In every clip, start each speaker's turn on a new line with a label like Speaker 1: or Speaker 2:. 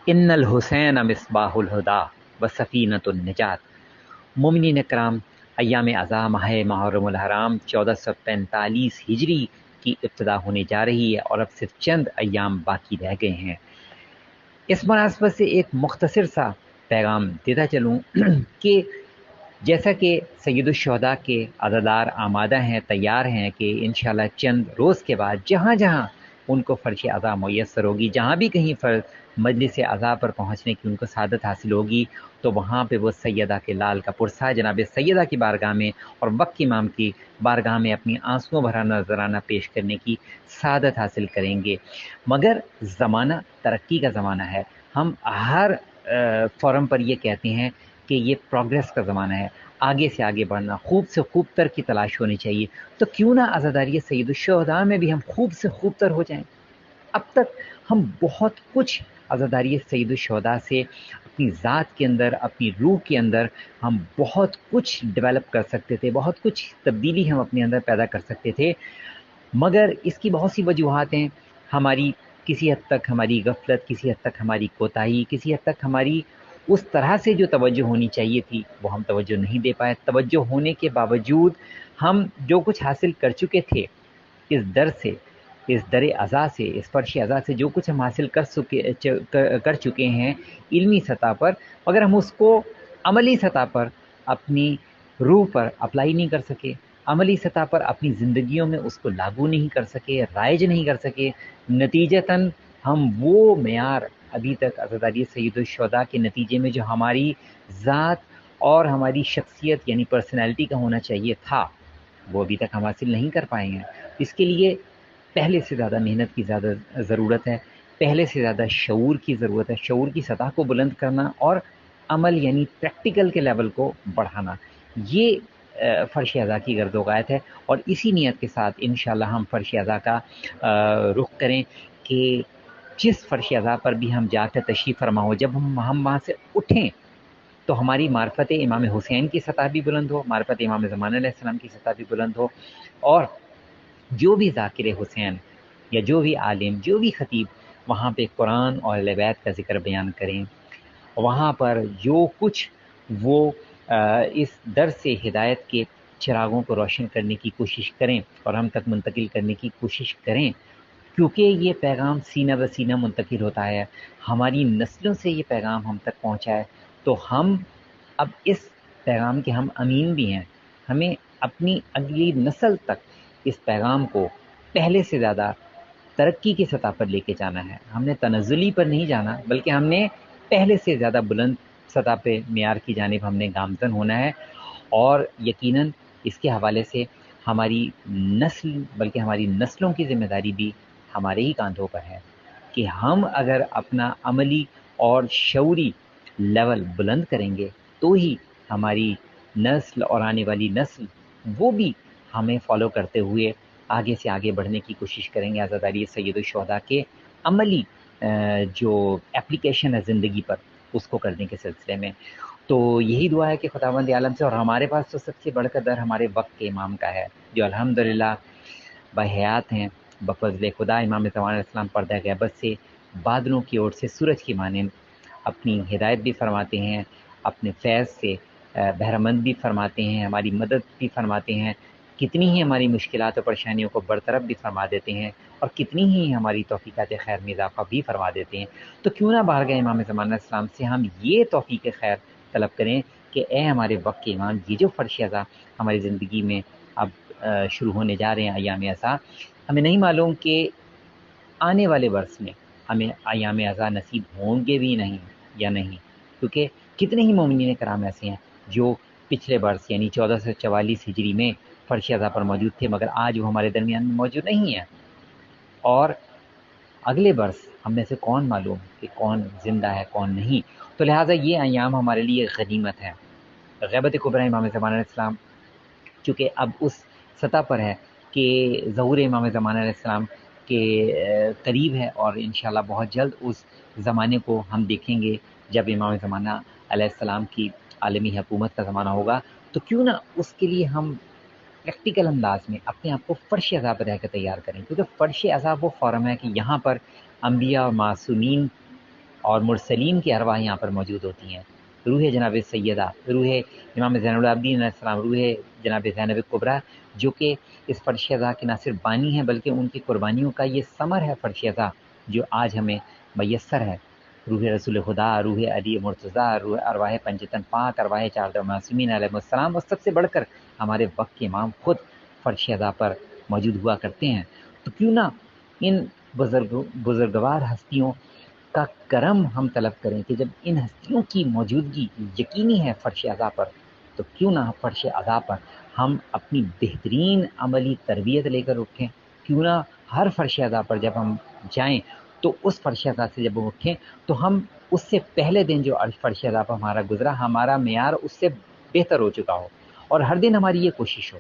Speaker 1: ان الحسین مصباح الہدا و سفینۃ النجات۔ مومنین کرام، ایام اعضاء ماہ محرم الحرام 1445 ہجری کی ابتدا ہونے جا رہی ہے اور اب صرف چند ایام باقی رہ گئے ہیں۔ اس مناسبت سے ایک مختصر سا پیغام دیتا چلوں کہ جیسا کہ سید الشہداء کے عزادار آمادہ ہیں، تیار ہیں کہ انشاءاللہ چند روز کے بعد جہاں جہاں ان کو فرش عزا میسر ہوگی، جہاں بھی کہیں مجلس عزا پر پہنچنے کی ان کو سعادت حاصل ہوگی، تو وہاں پہ وہ سیدہ کے لال کا پرسہ جناب سیدہ کی بارگاہ میں اور وقت امام کی بارگاہ میں اپنی آنسوؤں بھرا نذرانہ پیش کرنے کی سعادت حاصل کریں گے۔ مگر زمانہ ترقی کا زمانہ ہے، ہم ہر فورم پر یہ کہتے ہیں کہ یہ پروگریس کا زمانہ ہے، آگے سے آگے بڑھنا، خوب سے خوب تر کی تلاش ہونی چاہیے۔ تو کیوں نہ عزاداری سید الشہداء میں بھی ہم خوب سے خوب تر ہو جائیں۔ اب تک ہم بہت کچھ عزاداری سید الشہداء سے اپنی ذات کے اندر، اپنی روح کے اندر ہم بہت کچھ ڈیولپ کر سکتے تھے، بہت کچھ تبدیلی ہم اپنے اندر پیدا کر سکتے تھے، مگر اس کی بہت سی وجوہات ہیں۔ ہماری کسی حد تک ہماری غفلت، کسی حد تک ہماری کوتاہی، کسی حد تک ہماری اس طرح سے جو توجہ ہونی چاہیے تھی وہ ہم توجہ نہیں دے پائے۔ توجہ ہونے کے باوجود ہم جو کچھ حاصل کر چکے تھے اس در سے، اس در عزا سے، اس فرش عزا سے جو کچھ ہم حاصل کر چکے ہیں علمی سطح پر، مگر ہم اس کو عملی سطح پر اپنی روح پر اپلائی نہیں کر سکے، عملی سطح پر اپنی زندگیوں میں اس کو لاگو نہیں کر سکے، رائج نہیں کر سکے۔ نتیجتاً ہم وہ معیار ابھی تک عزاداری سید الشہداء کے نتیجے میں جو ہماری ذات اور ہماری شخصیت یعنی پرسنالٹی کا ہونا چاہیے تھا، وہ ابھی تک ہم حاصل نہیں کر پائے ہیں۔ اس کے لیے پہلے سے زیادہ محنت کی زیادہ ضرورت ہے، پہلے سے زیادہ شعور کی ضرورت ہے، شعور کی سطح کو بلند کرنا اور عمل یعنی پریکٹیکل کے لیول کو بڑھانا، یہ فرش عزا کی گرد و غایت ہے۔ اور اسی نیت کے ساتھ انشاءاللہ ہم فرش عزا کا رخ کریں کہ جس فرش عزا پر بھی ہم جا کر تشریف فرما ہو، جب ہم وہاں سے اٹھیں تو ہماری معرفت امام حسین کی سطح بھی بلند ہو، معرفت امام زمان علیہ السلام کی سطح بھی بلند ہو، اور جو بھی ذاکر حسین یا جو بھی عالم، جو بھی خطیب وہاں پہ قرآن اور اہل بیت کا ذکر بیان کریں، وہاں پر جو کچھ وہ اس در سے ہدایت کے چراغوں کو روشن کرنے کی کوشش کریں اور ہم تک منتقل کرنے کی کوشش کریں، کیونکہ یہ پیغام سینہ بہ سینہ منتقل ہوتا ہے، ہماری نسلوں سے یہ پیغام ہم تک پہنچا ہے، تو ہم اب اس پیغام کے ہم امین بھی ہیں۔ ہمیں اپنی اگلی نسل تک اس پیغام کو پہلے سے زیادہ ترقی کی سطح پر لے کے جانا ہے۔ ہم نے تنزلی پر نہیں جانا، بلکہ ہم نے پہلے سے زیادہ بلند سطح پہ معیار کی جانب ہم نے گامزن ہونا ہے، اور یقیناً اس کے حوالے سے ہماری نسل بلکہ ہماری نسلوں کی ذمہ داری بھی ہمارے ہی کاندھوں پر ہے کہ ہم اگر اپنا عملی اور شعوری لیول بلند کریں گے تو ہی ہماری نسل اور آنے والی نسل وہ بھی ہمیں فالو کرتے ہوئے آگے سے آگے بڑھنے کی کوشش کریں گے عزاداری سید الشہداء کے عملی جو اپلیکیشن ہے زندگی پر، اس کو کرنے کے سلسلے میں۔ تو یہی دعا ہے کہ خداوند عالم سے، اور ہمارے پاس تو سب سے بڑھ کر در ہمارے وقت کے امام کا ہے جو الحمدللہ بحیات ہیں، بفضل خدا امام زمان علیہ السلام پردہ غیبت سے بادلوں کی اوٹ سے سورج کی مانند اپنی ہدایت بھی فرماتے ہیں، اپنے فیض سے بہرمند بھی فرماتے ہیں، ہماری مدد بھی فرماتے ہیں، کتنی ہی ہماری مشکلات اور پریشانیوں کو برطرف بھی فرما دیتے ہیں، اور کتنی ہی ہماری توفیقات خیر میں اضافہ بھی فرما دیتے ہیں۔ تو کیوں نہ بارگاہ امام زمان علیہ السلام سے ہم یہ توفیق خیر طلب کریں کہ اے ہمارے وقت کے امام، یہ جو فرش عزا ہماری زندگی میں اب شروع ہونے جا رہے ہیں ایام عزا، ہمیں نہیں معلوم کہ آنے والے برس میں ہمیں ایام عزا نصیب ہوں گے بھی نہیں یا نہیں، کیونکہ کتنے ہی مومنین کرام ایسے ہیں جو پچھلے برس یعنی 1444 ہجری میں فرش عزا پر موجود تھے، مگر آج وہ ہمارے درمیان میں موجود نہیں ہیں، اور اگلے برس ہم میں سے کون معلوم کہ کون زندہ ہے کون نہیں۔ تو لہٰذا یہ ایام ہمارے لیے غنیمت ہے۔ غیبت کبریٰ امام زمان علیہ السلام چونکہ اب اس سطح پر ہے کہ ظہور امام زمان علیہ السلام کے قریب ہے، اور انشاءاللہ بہت جلد اس زمانے کو ہم دیکھیں گے جب امام زمانہ علیہ السلام کی عالمی حکومت کا زمانہ ہوگا، تو کیوں نہ اس کے لیے ہم پریکٹیکل انداز میں اپنے آپ کو فرش عزا پر رہ کے تیار کریں، کیونکہ فرش عزا وہ فورم ہے کہ یہاں پر انبیاء اور معصومین اور مرسلین کی ارواح یہاں پر موجود ہوتی ہیں. روح جناب سیدہ، روح امام زین العابدین علیہ السلام، روح جناب زینب کبریٰ، جو کہ اس فرش ازا کے نہ صرف بانی ہیں بلکہ ان کی قربانیوں کا یہ ثمر ہے فرش ازا جو آج ہمیں میسر ہے. روح رسول خدا، روح علی مرتضیٰ، روح ارواح پنجتن پاک، ارواح چار معصومین علیہ السلام، اور سب سے بڑھ کر ہمارے وقت کے امام خود فرش ازا پر موجود ہوا کرتے ہیں. تو کیوں نہ ان بزرگوار ہستیوں کا کرم ہم طلب کریں کہ جب ان ہستیوں کی موجودگی یقینی ہے فرش ازا پر، تو کیوں نہ فرش ازا پر ہم اپنی بہترین عملی تربیت لے کر اٹھیں. کیوں نہ ہر فرش ازا پر جب ہم جائیں تو اس فرش ازا سے جب ہم اٹھیں تو ہم اس سے پہلے دن جو فرش ازا پر ہمارا گزرا، ہمارا معیار اس سے بہتر ہو چکا ہو، اور ہر دن ہماری یہ کوشش ہو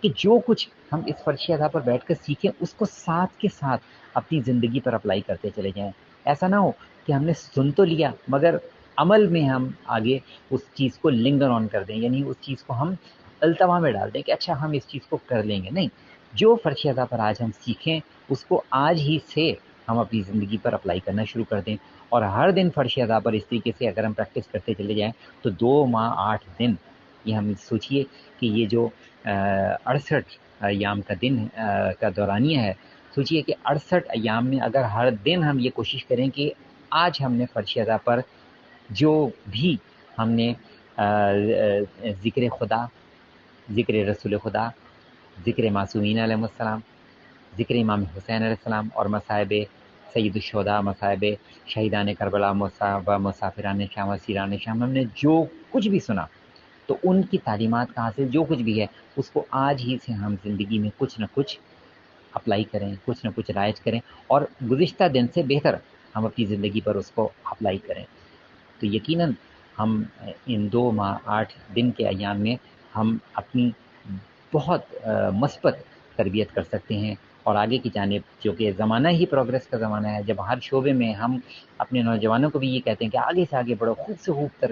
Speaker 1: کہ جو کچھ ہم اس فرش ازا پر بیٹھ کر سیکھیں اس کو ساتھ کے ساتھ اپنی زندگی پر اپلائی کرتے چلے جائیں. ایسا نہ ہو کہ ہم نے سن تو لیا مگر عمل میں ہم آگے اس چیز کو لنگر آن کر دیں، یعنی اس چیز کو ہم التوا میں ڈال دیں کہ اچھا ہم اس چیز کو کر لیں گے. نہیں، جو فرش ازا پر آج ہم سیکھیں اس کو آج ہی سے ہم اپنی زندگی پر اپلائی کرنا شروع کر دیں، اور ہر دن فرش ازا پر اس طریقے سے اگر ہم پریکٹس کرتے چلے جائیں تو 2 ماہ 8 دن، یہ ہم سوچئے کہ یہ جو 68 ایام کا دن کا دورانیہ ہے، سوچئے کہ 68 ایام میں اگر ہر دن ہم یہ کوشش کریں کہ آج ہم نے فرش ازا پر جو بھی ہم نے ذکر خدا، ذکر رسول خدا، ذکر معصومین علیہ السلام، ذکر امام حسین علیہ السلام، اور مصائب سید الشہداء، مصائب شہیدان کربلا و مسافران شام و سیران شام، ہم نے جو کچھ بھی سنا تو ان کی تعلیمات کا حاصل جو کچھ بھی ہے اس کو آج ہی سے ہم زندگی میں کچھ نہ کچھ اپلائی کریں، کچھ نہ کچھ رائج کریں، اور گزشتہ دن سے بہتر ہم اپنی زندگی پر اس کو اپلائی کریں. تو یقیناً ہم ان 2 ماہ 8 دن کے ایام میں ہم اپنی بہت مثبت تربیت کر سکتے ہیں، اور آگے کی جانب، جو کہ زمانہ ہی پروگریس کا زمانہ ہے، جب ہر شعبے میں ہم اپنے نوجوانوں کو بھی یہ کہتے ہیں کہ آگے سے آگے بڑھو، خوب سے خوب تر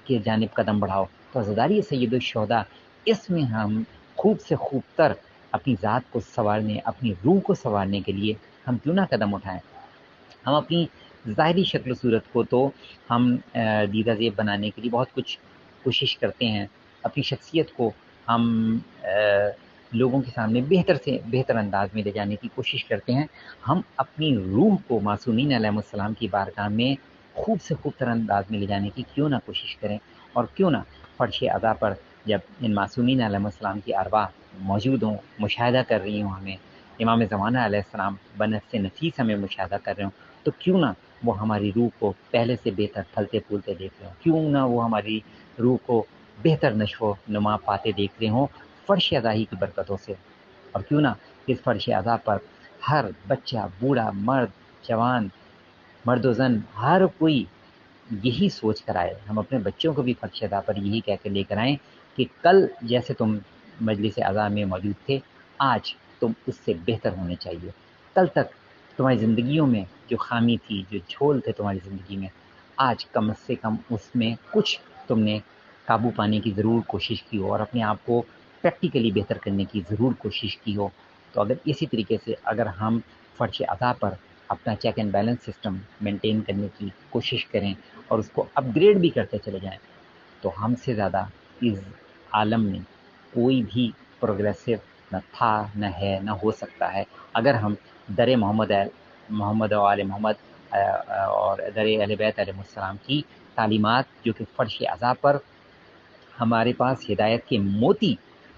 Speaker 1: کی جانب قدم بڑھاؤ، تو عزاداری سید الشہداء اس میں ہم خوب سے خوب تر اپنی ذات کو سنوارنے، اپنی روح کو سنوارنے کے لیے ہم کیوں نہ قدم اٹھائیں. ہم اپنی ظاہری شکل و صورت کو تو ہم دیدہ زیب بنانے کے لیے بہت کچھ کوشش کرتے ہیں، اپنی شخصیت کو ہم لوگوں کے سامنے بہتر سے بہتر انداز میں لے جانے کی کوشش کرتے ہیں. ہم اپنی روح کو معصومین علیہ السلام کی بارگاہ میں خوب سے خوب تر انداز میں لے جانے کی کیوں نہ کوشش کریں، اور کیوں نہ فرش ازا پر جب ان معصومین علیہ السلام کی ارواح موجود ہوں، مشاہدہ کر رہی ہوں، ہمیں امام زمانہ علیہ السلام بنفس نفیس ہمیں مشاہدہ کر رہے ہوں، تو کیوں نہ وہ ہماری روح کو پہلے سے بہتر پھلتے پھولتے دیکھ رہے ہوں، کیوں نہ وہ ہماری روح کو بہتر نشو و نما پاتے دیکھ رہے ہوں فرش ازا ہی کی برکتوں سے. اور کیوں نہ اس فرش ازا پر ہر بچہ، بوڑھا، مرد، جوان، مرد و زن، ہر کوئی یہی سوچ کر آئے. ہم اپنے بچوں کو بھی فرش ازا پر یہی کہہ کے لے کر آئیں کہ کل جیسے تم مجلس ازا میں موجود تھے، آج تم اس سے بہتر ہونے چاہیے. کل تک تمہاری زندگیوں میں جو خامی تھی، جو جھول تھے تمہاری زندگی میں، آج کم سے کم اس میں کچھ تم نے قابو پانے کی ضرور کوشش کی ہو، اور اپنے آپ کو پریکٹیکلی بہتر کرنے کی ضرور کوشش کی ہو. تو اگر اسی طریقے سے اگر ہم فرش ازا پر اپنا check and balance system maintain کرنے کی کوشش کریں اور اس کو اپ گریڈ بھی کرتے چلے جائیں، تو ہم سے زیادہ اس عالم میں کوئی بھی پروگریسو نہ تھا، نہ ہے، نہ ہو سکتا ہے، اگر ہم در محمد و آل محمد اور در اہل بیت علیہ السلام کی تعلیمات، جو کہ فرش ازا پر ہمارے پاس ہدایت کے موتی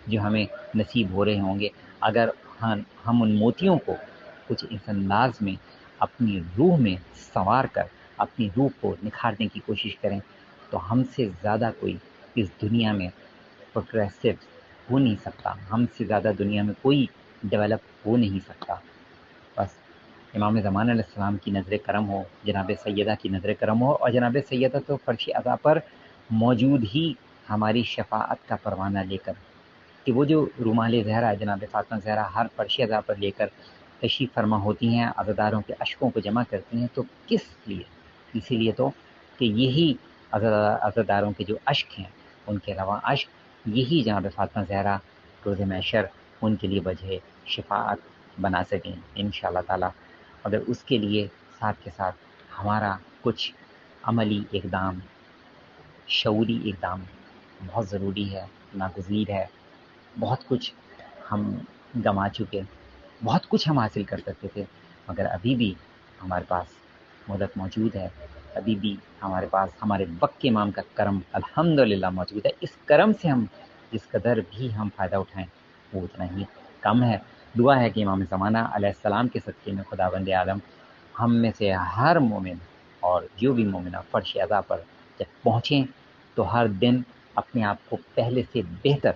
Speaker 1: جو ہمیں نصیب ہو رہے ہوں گے، اگر ہم ان موتیوں کو کچھ اس انداز میں اپنی روح میں سنوار کر اپنی روح کو نکھارنے کی کوشش کریں، تو ہم سے زیادہ کوئی اس دنیا میں پروگریسو ہو نہیں سکتا، ہم سے زیادہ دنیا میں کوئی ڈیولپ ہو نہیں سکتا. بس امام زمان علیہ السلام کی نظر کرم ہو، جناب سیدہ کی نظر کرم ہو، اور جناب سیدہ تو فرش ازا پر موجود ہی ہماری شفاعت کا پروانہ لے کر، کہ وہ جو رومال زہرا جناب فاطمہ زہرا ہر فرش ازا پر لے کر تشریف فرما ہوتی ہیں، عزاداروں کے اشکوں کو جمع کرتی ہیں، تو کس لیے؟ اسی لیے تو کہ یہی عزاداروں کے جو اشک ہیں، ان کے رواں اشک یہی جناب فاطمہ زہرا روز محشر ان کے لیے وجہ شفاعت بنا سکیں انشاءاللہ تعالی. اگر اس کے لیے ساتھ کے ساتھ ہمارا کچھ عملی اقدام، شعوری اقدام بہت ضروری ہے، ناگزیر ہے۔ بہت کچھ ہم گنوا چکے، بہت کچھ ہم حاصل کر سکتے تھے، مگر ابھی بھی ہمارے پاس مہلت موجود ہے، ابھی بھی ہمارے پاس ہمارے وقت کے امام کا کرم الحمدللہ موجود ہے۔ اس کرم سے ہم جس قدر بھی ہم فائدہ اٹھائیں وہ اتنا ہی کم ہے۔ دعا ہے کہ امام زمانہ علیہ السلام کے صدقے میں خداوند عالم ہم میں سے ہر مومن اور جو بھی مومنہ فرش اعضا پر جب پہنچیں تو ہر دن اپنے آپ کو پہلے سے بہتر،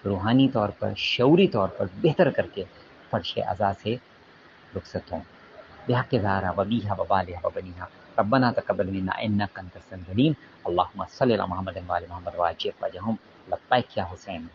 Speaker 1: روحانی طور پر، شعوری طور پر بہتر کر کے فرش اعضا سے رخصت ہوں۔ بحق زہرا وبیہا وبالہا وبنیہا ربنا تقبل منا انک انت السمیع العلیم اللہم صلی علی محمد وعلی محمد وعجل وجہہم لبیک یا حسین۔